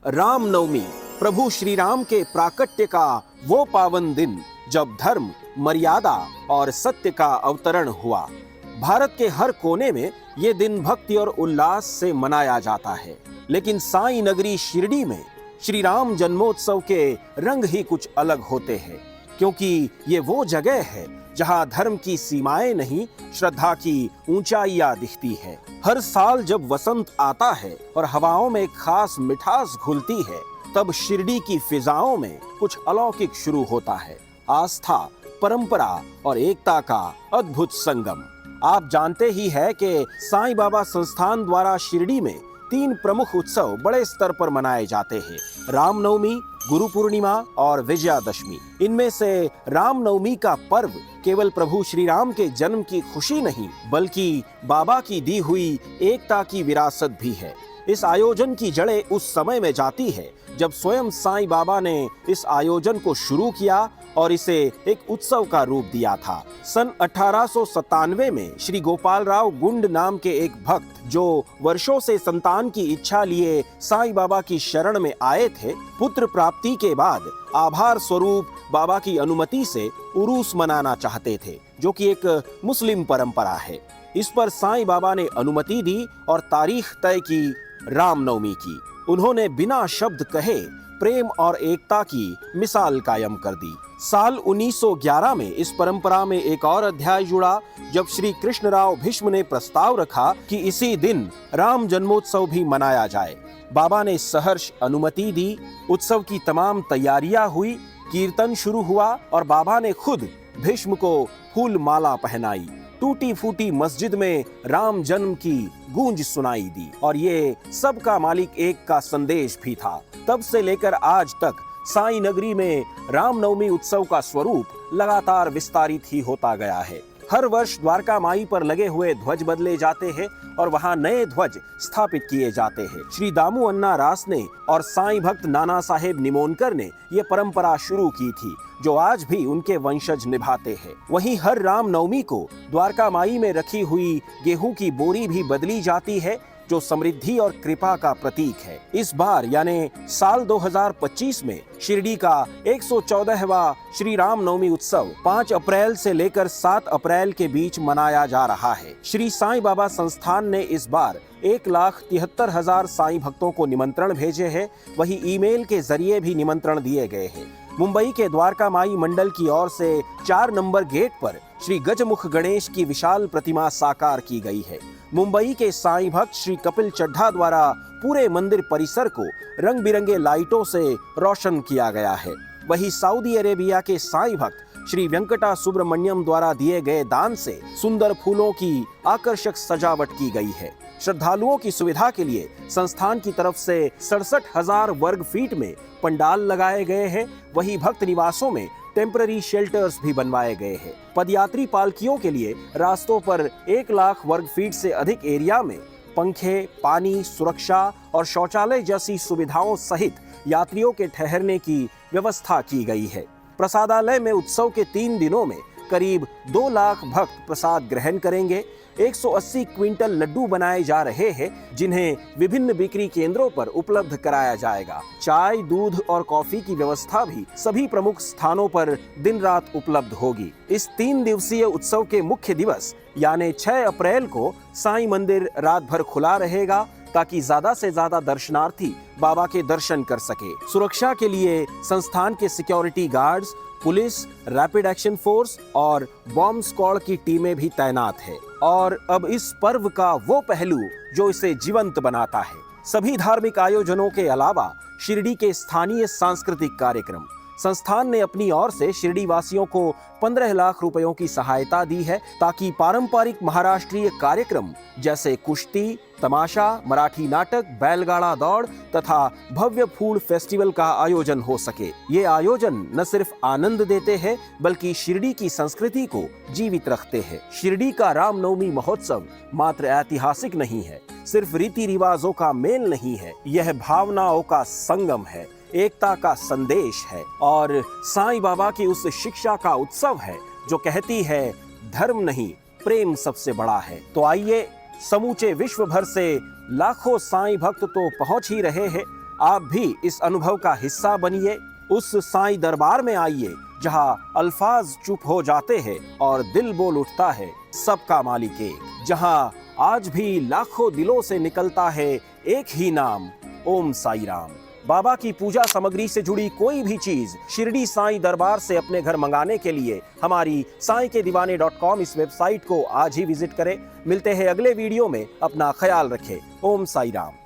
रामनवमी प्रभु श्री राम के प्राकट्य का वो पावन दिन जब धर्म, मर्यादा और सत्य का अवतरण हुआ। भारत के हर कोने में ये दिन भक्ति और उल्लास से मनाया जाता है, लेकिन साई नगरी शिरडी में श्री राम जन्मोत्सव के रंग ही कुछ अलग होते हैं, क्योंकि ये वो जगह है जहां धर्म की सीमाएं नहीं, श्रद्धा की ऊंचाइयां दिखती है। हर साल जब वसंत आता है और हवाओं में खास मिठास घुलती है, तब शिरडी की फिजाओं में कुछ अलौकिक शुरू होता है। आस्था, परंपरा और एकता का अद्भुत संगम। आप जानते ही है कि साईं बाबा संस्थान द्वारा शिरडी में 3 प्रमुख उत्सव बड़े स्तर पर मनाए जाते हैं: रामनवमी, गुरु पूर्णिमा और विजयादशमी। इनमें से रामनवमी का पर्व केवल प्रभु श्री राम के जन्म की खुशी नहीं, बल्कि बाबा की दी हुई एकता की विरासत भी है। इस आयोजन की जड़ें उस समय में जाती है जब स्वयं साईं बाबा ने इस आयोजन को शुरू किया और इसे एक उत्सव का रूप दिया था। सन 1897 में श्री गोपाल राव गुंड नाम के एक भक्त, जो वर्षों से संतान की इच्छा लिए साईं बाबा की शरण में आए थे, पुत्र प्राप्ति के बाद आभार स्वरूप बाबा की अनुमति से उरूस मनाना चाहते थे, जो कि एक मुस्लिम परंपरा है। इस पर साईं बाबा ने अनुमति दी और तारीख तय की रामनवमी की। उन्होंने बिना शब्द कहे प्रेम और एकता की मिसाल कायम कर दी। साल 1911 में इस परंपरा में एक और अध्याय जुड़ा, जब श्री कृष्णराव भीष्म ने प्रस्ताव रखा कि इसी दिन राम जन्मोत्सव भी मनाया जाए। बाबा ने सहर्ष अनुमति दी। उत्सव की तमाम तैयारियां हुई, कीर्तन शुरू हुआ और बाबा ने खुद भीष्म को फूल माला पहनाई। टूटी फूटी मस्जिद में राम जन्म की गूंज सुनाई दी और ये सबका मालिक एक का संदेश भी था। तब से लेकर आज तक साई नगरी में रामनवमी उत्सव का स्वरूप लगातार विस्तारित ही होता गया है। हर वर्ष द्वारका माई पर लगे हुए ध्वज बदले जाते हैं और वहां नए ध्वज स्थापित किए जाते हैं। श्री दामू अन्ना रास ने और साईं भक्त नाना साहेब निमोनकर ने ये परंपरा शुरू की थी, जो आज भी उनके वंशज निभाते हैं। वहीं हर रामनवमी को द्वारका माई में रखी हुई गेहूं की बोरी भी बदली जाती है, जो समृद्धि और कृपा का प्रतीक है। इस बार यानी साल 2025 में शिरडी का 114वां श्री रामनवमी उत्सव 5 अप्रैल से लेकर 7 अप्रैल के बीच मनाया जा रहा है। श्री साईं बाबा संस्थान ने इस बार 1,73,000 साईं भक्तों को निमंत्रण भेजे हैं। वहीं ईमेल के जरिए भी निमंत्रण दिए गए हैं। मुंबई के द्वारका माई मंडल की ओर से 4 नंबर गेट पर श्री गजमुख गणेश की विशाल प्रतिमा साकार की गई है। मुंबई के साईं भक्त श्री कपिल चड्ढा द्वारा पूरे मंदिर परिसर को रंग बिरंगे लाइटों से रोशन किया गया है। वहीं सऊदी अरेबिया के साईं भक्त श्री वेंकटा सुब्रमण्यम द्वारा दिए गए दान से सुंदर फूलों की आकर्षक सजावट की गई है। श्रद्धालुओं की सुविधा के लिए संस्थान की तरफ से 67,000 वर्ग फीट में पंडाल लगाए गए हैं। वहीं भक्त निवासों में टेम्पररी शेल्टर्स भी बनवाए गए हैं। पदयात्री पालकियों के लिए रास्तों पर 1 लाख वर्ग फीट से अधिक एरिया में पंखे, पानी, सुरक्षा और शौचालय जैसी सुविधाओं सहित यात्रियों के ठहरने की व्यवस्था की गई है। प्रसादालय में उत्सव के 3 दिनों में करीब 2 लाख भक्त प्रसाद ग्रहण करेंगे। 180 क्विंटल लड्डू बनाए जा रहे हैं, जिन्हें विभिन्न बिक्री केंद्रों पर उपलब्ध कराया जाएगा। चाय, दूध और कॉफी की व्यवस्था भी सभी प्रमुख स्थानों पर दिन रात उपलब्ध होगी। इस 3 दिवसीय उत्सव के मुख्य दिवस यानी 6 अप्रैल को साईं मंदिर रात भर खुला रहेगा, ताकि ज्यादा से ज्यादा दर्शनार्थी बाबा के दर्शन कर सके। सुरक्षा के लिए संस्थान के security guards, police, rapid action force और बॉम्ब स्क्वाड की टीमें भी तैनात है। और अब इस पर्व का वो पहलू जो इसे जीवंत बनाता है, सभी धार्मिक आयोजनों के अलावा शिरडी के स्थानीय सांस्कृतिक कार्यक्रम। संस्थान ने अपनी ओर से शिरडी वासियों को 15 लाख रुपयों की सहायता दी है, ताकि पारंपरिक महाराष्ट्रीय कार्यक्रम जैसे कुश्ती, तमाशा, मराठी नाटक, बैलगाड़ा दौड़ तथा भव्य फूड फेस्टिवल का आयोजन हो सके। ये आयोजन न सिर्फ आनंद देते हैं, बल्कि शिरडी की संस्कृति को जीवित रखते हैं। शिरडी का रामनवमी महोत्सव मात्र ऐतिहासिक नहीं है, सिर्फ रीति रिवाजों का मेल नहीं है, यह भावनाओं का संगम है, एकता का संदेश है और साईं बाबा की उस शिक्षा का उत्सव है जो कहती है धर्म नहीं, प्रेम सबसे बड़ा है। तो आइए, समूचे विश्व भर से लाखों साईं भक्त तो पहुंच ही रहे हैं, आप भी इस अनुभव का हिस्सा बनिए, उस साईं दरबार में आइए जहां अल्फाज चुप हो जाते हैं और दिल बोल उठता है सबका मालिक एक, जहां आज भी लाखों दिलों से निकलता है एक ही नाम, ओम साई राम। बाबा की पूजा सामग्री से जुड़ी कोई भी चीज शिरडी साईं दरबार से अपने घर मंगाने के लिए हमारी sainkedivane.com इस वेबसाइट को आज ही विजिट करें। मिलते हैं अगले वीडियो में, अपना ख्याल रखें। ओम साई राम।